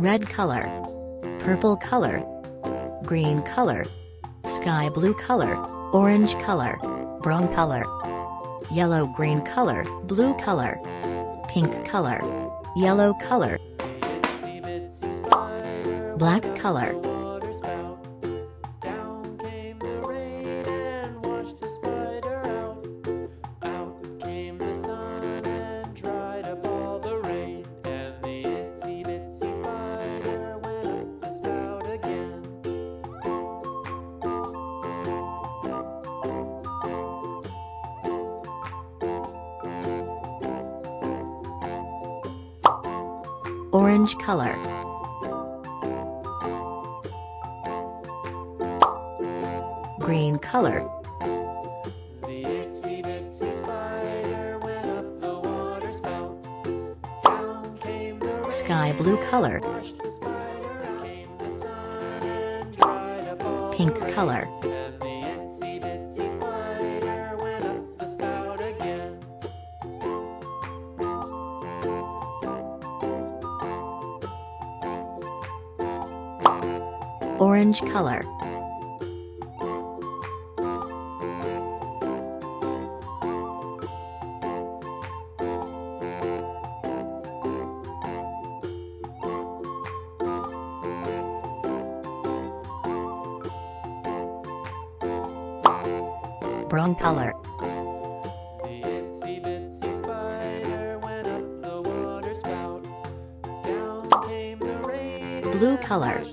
red color, purple color, green color, sky blue color, orange color, brown color, yellow green color, blue color, pink color, yellow color, black color, orange color, green color, sky blue color, pink color, orange color, brown color, blue color,